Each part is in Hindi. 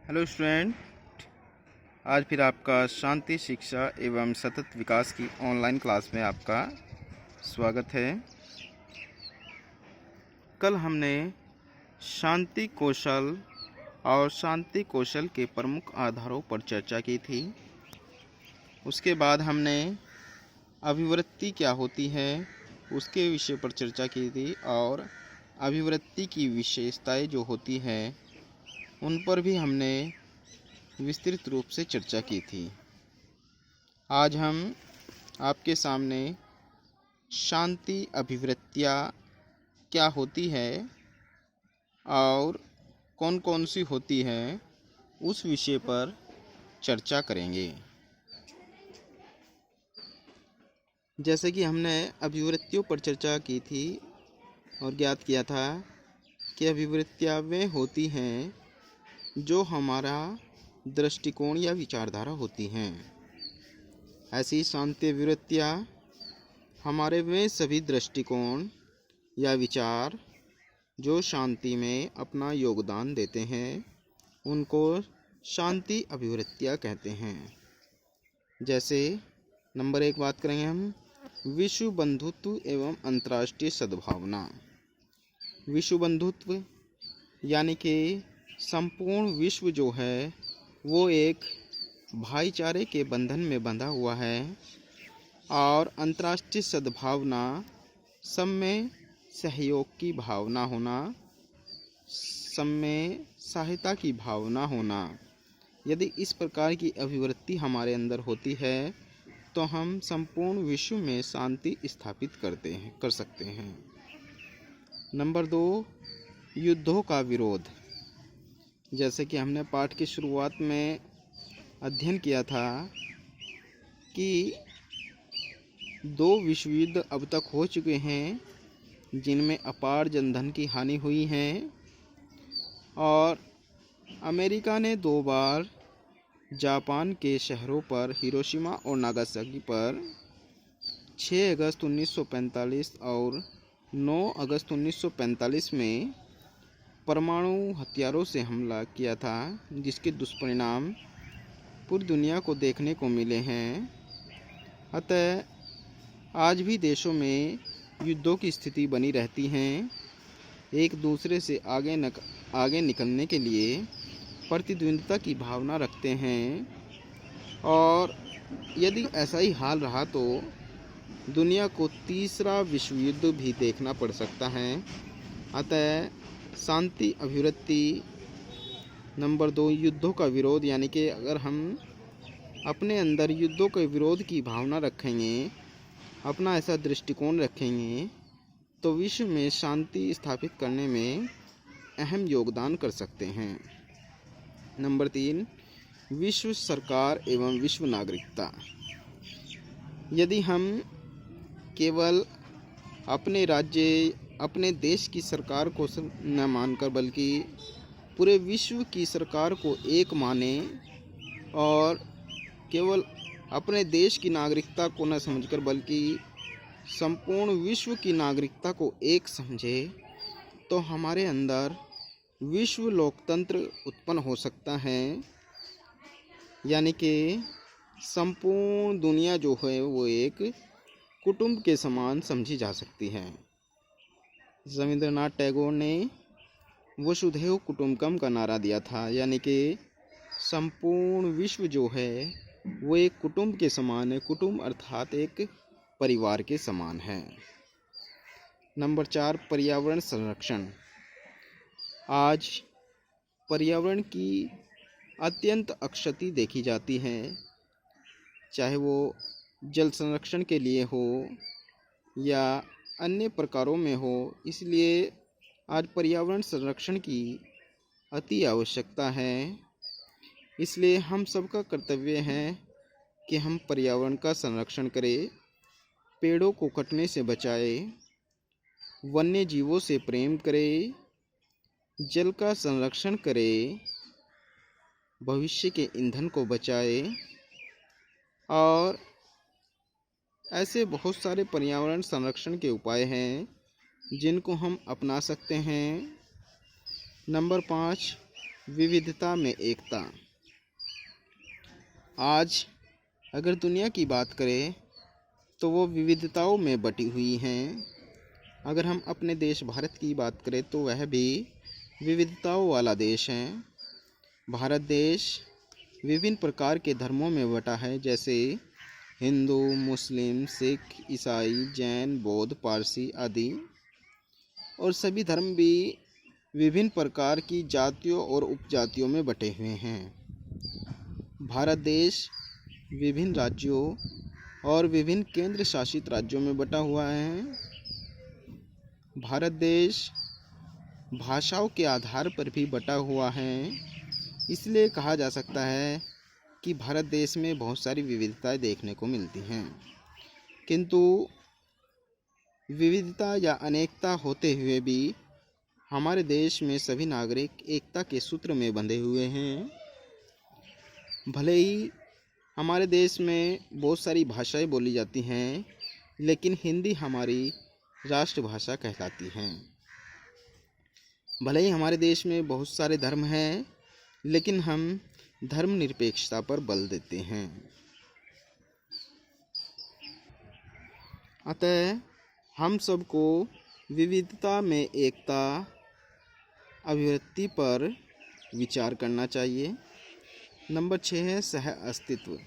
Hello student. आज फिर आपका शांति शिक्षा एवं सतत विकास की ऑनलाइन क्लास में आपका स्वागत है। कल हमने शांति कौशल और शांति कौशल के प्रमुख आधारों पर चर्चा की थी। उसके बाद हमने अभिवृत्ति क्या होती है उसके विषय पर चर्चा की थी और अभिवृत्ति की विशेषताएं जो होती हैं उन पर भी हमने विस्तृत रूप से चर्चा की थी। आज हम आपके सामने शांति अभिवृत्तियाँ क्या होती है और कौन कौन सी होती हैं उस विषय पर चर्चा करेंगे। जैसे कि हमने अभिवृत्तियों पर चर्चा की थी और ज्ञात किया था कि अभिवृत्तियाँ वे होती हैं जो हमारा दृष्टिकोण या विचारधारा होती हैं। ऐसी शांति अभिवृत्तियाँ हमारे वे सभी दृष्टिकोण या विचार जो शांति में अपना योगदान देते हैं उनको शांति अभिवृत्तियाँ कहते हैं। जैसे नंबर 1 बात करेंगे हम विश्व बंधुत्व एवं अंतर्राष्ट्रीय सद्भावना। विश्व बंधुत्व यानी कि संपूर्ण विश्व जो है वो एक भाईचारे के बंधन में बंधा हुआ है और अंतर्राष्ट्रीय सद्भावना सब में सहयोग की भावना होना, सब में सहायता की भावना होना। यदि इस प्रकार की अभिवृत्ति हमारे अंदर होती है तो हम संपूर्ण विश्व में शांति स्थापित कर सकते हैं। नंबर 2 युद्धों का विरोध। जैसे कि हमने पाठ की शुरुआत में अध्ययन किया था कि 2 विश्व युद्ध अब तक हो चुके हैं जिनमें अपार जनधन की हानि हुई है और अमेरिका ने 2 बार जापान के शहरों पर हिरोशिमा और नागासाकी पर 6 अगस्त 1945 और 9 अगस्त 1945 में परमाणु हथियारों से हमला किया था, जिसके दुष्परिणाम पूरी दुनिया को देखने को मिले हैं। अतः आज भी देशों में युद्धों की स्थिति बनी रहती हैं। एक दूसरे से आगे निकलने के लिए प्रतिद्वंद्विता की भावना रखते हैं और यदि ऐसा ही हाल रहा तो दुनिया को तीसरा विश्व युद्ध भी देखना पड़ सकता है। अतः शांति अभिवृत्ति। नंबर 2 युद्धों का विरोध, यानी कि अगर हम अपने अंदर युद्धों के विरोध की भावना रखेंगे, अपना ऐसा दृष्टिकोण रखेंगे तो विश्व में शांति स्थापित करने में अहम योगदान कर सकते हैं। नंबर 3 विश्व सरकार एवं विश्व नागरिकता। यदि हम केवल अपने राज्य अपने देश की सरकार को न मानकर बल्कि पूरे विश्व की सरकार को एक माने और केवल अपने देश की नागरिकता को न समझकर बल्कि संपूर्ण विश्व की नागरिकता को एक समझे तो हमारे अंदर विश्व लोकतंत्र उत्पन्न हो सकता है। यानी कि संपूर्ण दुनिया जो है वो एक कुटुंब के समान समझी जा सकती है। रविंद्रनाथ टैगोर ने वसुधैव कुटुंबकम का नारा दिया था, यानी कि संपूर्ण विश्व जो है वो एक कुटुंब के समान है। कुटुंब अर्थात एक परिवार के समान है। नंबर 4 पर्यावरण संरक्षण। आज पर्यावरण की अत्यंत अक्षति देखी जाती है, चाहे वो जल संरक्षण के लिए हो या अन्य प्रकारों में हो। इसलिए आज पर्यावरण संरक्षण की अति आवश्यकता है। इसलिए हम सबका कर्तव्य है कि हम पर्यावरण का संरक्षण करें, पेड़ों को कटने से बचाएं, वन्य जीवों से प्रेम करें, जल का संरक्षण करें, भविष्य के ईंधन को बचाएं और ऐसे बहुत सारे पर्यावरण संरक्षण के उपाय हैं जिनको हम अपना सकते हैं। नंबर 5 विविधता में एकता। आज अगर दुनिया की बात करें तो वो विविधताओं में बटी हुई हैं। अगर हम अपने देश भारत की बात करें तो वह भी विविधताओं वाला देश है। भारत देश विभिन्न प्रकार के धर्मों में बटा है, जैसे हिंदू, मुस्लिम, सिख, ईसाई, जैन, बौद्ध, पारसी आदि। और सभी धर्म भी विभिन्न प्रकार की जातियों और उपजातियों में बटे हुए हैं। भारत देश विभिन्न राज्यों और विभिन्न केंद्र शासित राज्यों में बटा हुआ है। भारत देश भाषाओं के आधार पर भी बटा हुआ है। इसलिए कहा जा सकता है कि भारत देश में बहुत सारी विविधताएं देखने को मिलती हैं। किंतु विविधता या अनेकता होते हुए भी हमारे देश में सभी नागरिक एकता के सूत्र में बंधे हुए हैं। भले ही हमारे देश में बहुत सारी भाषाएं बोली जाती हैं, लेकिन हिंदी हमारी राष्ट्रभाषा कहलाती हैं। भले ही हमारे देश में बहुत सारे धर्म हैं, लेकिन हम धर्मनिरपेक्षता पर बल देते हैं। अतः हम सबको विविधता में एकता अभिव्यक्ति पर विचार करना चाहिए। नंबर 6 है सह अस्तित्व।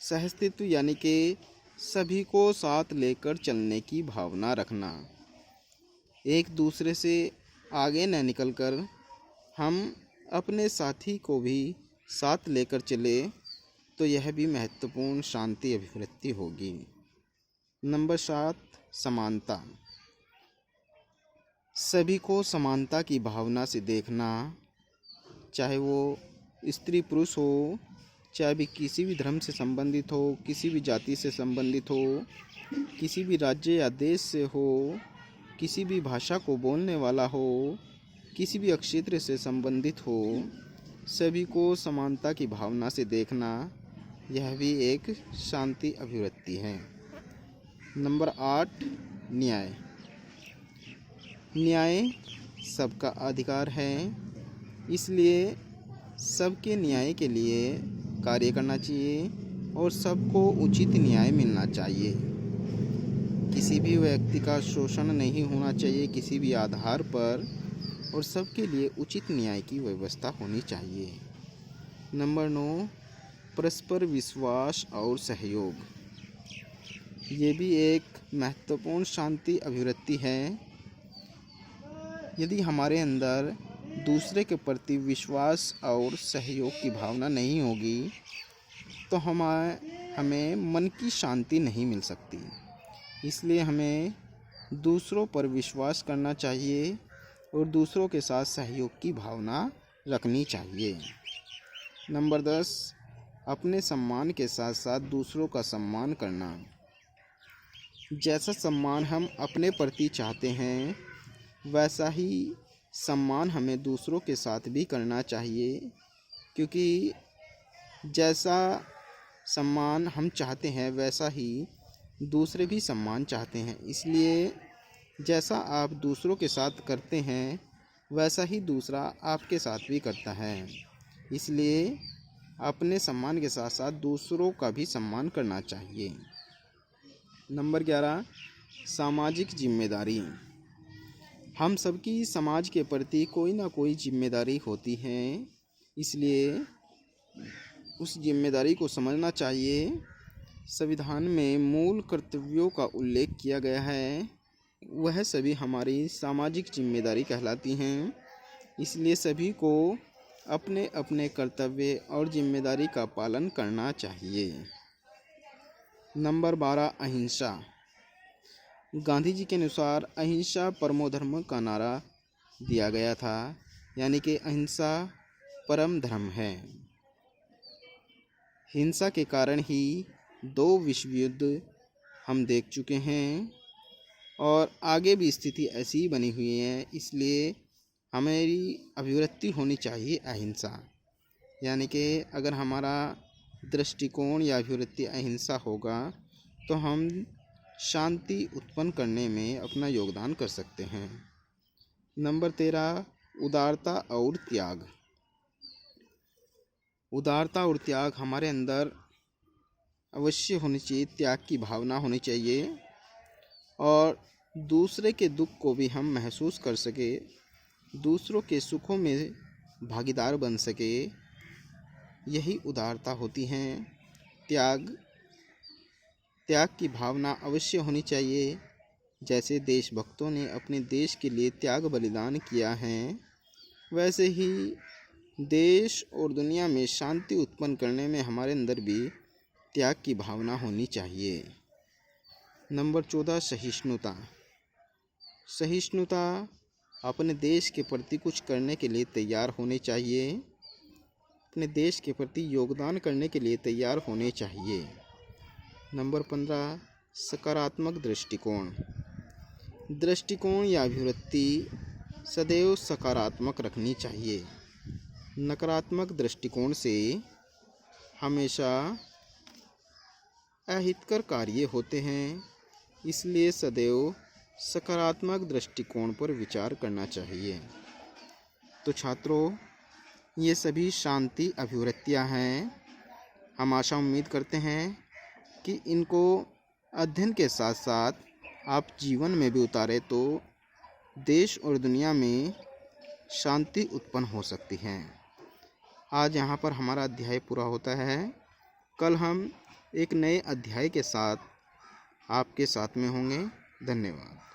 सह अस्तित्व यानी कि सभी को साथ लेकर चलने की भावना रखना। एक दूसरे से आगे न निकलकर हम अपने साथी को भी साथ लेकर चले तो यह भी महत्वपूर्ण शांति अभिव्यक्ति होगी। नंबर 7 समानता। सभी को समानता की भावना से देखना, चाहे वो स्त्री पुरुष हो, चाहे भी किसी भी धर्म से संबंधित हो, किसी भी जाति से संबंधित हो, किसी भी राज्य या देश से हो, किसी भी भाषा को बोलने वाला हो, किसी भी क्षेत्र से संबंधित हो, सभी को समानता की भावना से देखना, यह भी एक शांति अभिव्यक्ति है। नंबर 8 न्याय। न्याय सबका अधिकार है, इसलिए सबके न्याय के लिए कार्य करना चाहिए और सबको उचित न्याय मिलना चाहिए। किसी भी व्यक्ति का शोषण नहीं होना चाहिए किसी भी आधार पर, और सबके लिए उचित न्याय की व्यवस्था होनी चाहिए। नंबर 9 परस्पर विश्वास और सहयोग। ये भी एक महत्वपूर्ण शांति अभिव्यक्ति है। यदि हमारे अंदर दूसरे के प्रति विश्वास और सहयोग की भावना नहीं होगी तो हमें मन की शांति नहीं मिल सकती। इसलिए हमें दूसरों पर विश्वास करना चाहिए और दूसरों के साथ सहयोग की भावना रखनी चाहिए। नंबर 10 अपने सम्मान के साथ साथ दूसरों का सम्मान करना। जैसा सम्मान हम अपने प्रति चाहते हैं वैसा ही सम्मान हमें दूसरों के साथ भी करना चाहिए, क्योंकि जैसा सम्मान हम चाहते हैं वैसा ही दूसरे भी सम्मान चाहते हैं। इसलिए जैसा आप दूसरों के साथ करते हैं वैसा ही दूसरा आपके साथ भी करता है। इसलिए अपने सम्मान के साथ साथ दूसरों का भी सम्मान करना चाहिए। नंबर 11 सामाजिक जिम्मेदारी। हम सबकी समाज के प्रति कोई ना कोई जिम्मेदारी होती है, इसलिए उस जिम्मेदारी को समझना चाहिए। संविधान में मूल कर्तव्यों का उल्लेख किया गया है, वह सभी हमारी सामाजिक जिम्मेदारी कहलाती हैं। इसलिए सभी को अपने अपने कर्तव्य और जिम्मेदारी का पालन करना चाहिए। नंबर 12 अहिंसा। गांधी जी के अनुसार अहिंसा परमो धर्म का नारा दिया गया था, यानी कि अहिंसा परम धर्म है। हिंसा के कारण ही 2 विश्व युद्ध हम देख चुके हैं और आगे भी स्थिति ऐसी ही बनी हुई है। इसलिए हमारी अभिव्यक्ति होनी चाहिए अहिंसा, यानी कि अगर हमारा दृष्टिकोण या अभिव्यक्ति अहिंसा होगा तो हम शांति उत्पन्न करने में अपना योगदान कर सकते हैं। नंबर 13 उदारता और त्याग। उदारता और त्याग हमारे अंदर अवश्य होनी चाहिए। त्याग की भावना होनी चाहिए और दूसरे के दुख को भी हम महसूस कर सके, दूसरों के सुखों में भागीदार बन सके, यही उदारता होती है। त्याग की भावना अवश्य होनी चाहिए। जैसे देशभक्तों ने अपने देश के लिए त्याग बलिदान किया है, वैसे ही देश और दुनिया में शांति उत्पन्न करने में हमारे अंदर भी त्याग की भावना होनी चाहिए। नंबर 14, सहिष्णुता। सहिष्णुता अपने देश के प्रति कुछ करने के लिए तैयार होने चाहिए, अपने देश के प्रति योगदान करने के लिए तैयार होने चाहिए। नंबर 15, सकारात्मक दृष्टिकोण। दृष्टिकोण या अभिवृत्ति सदैव सकारात्मक रखनी चाहिए। नकारात्मक दृष्टिकोण से हमेशा अहितकर कार्य होते हैं, इसलिए सदैव सकारात्मक दृष्टिकोण पर विचार करना चाहिए। तो छात्रों, ये सभी शांति अभिवृत्तियाँ हैं। हम आशा उम्मीद करते हैं कि इनको अध्ययन के साथ साथ आप जीवन में भी उतारें तो देश और दुनिया में शांति उत्पन्न हो सकती है। आज यहाँ पर हमारा अध्याय पूरा होता है। कल हम एक नए अध्याय के साथ आपके साथ में होंगे। धन्यवाद।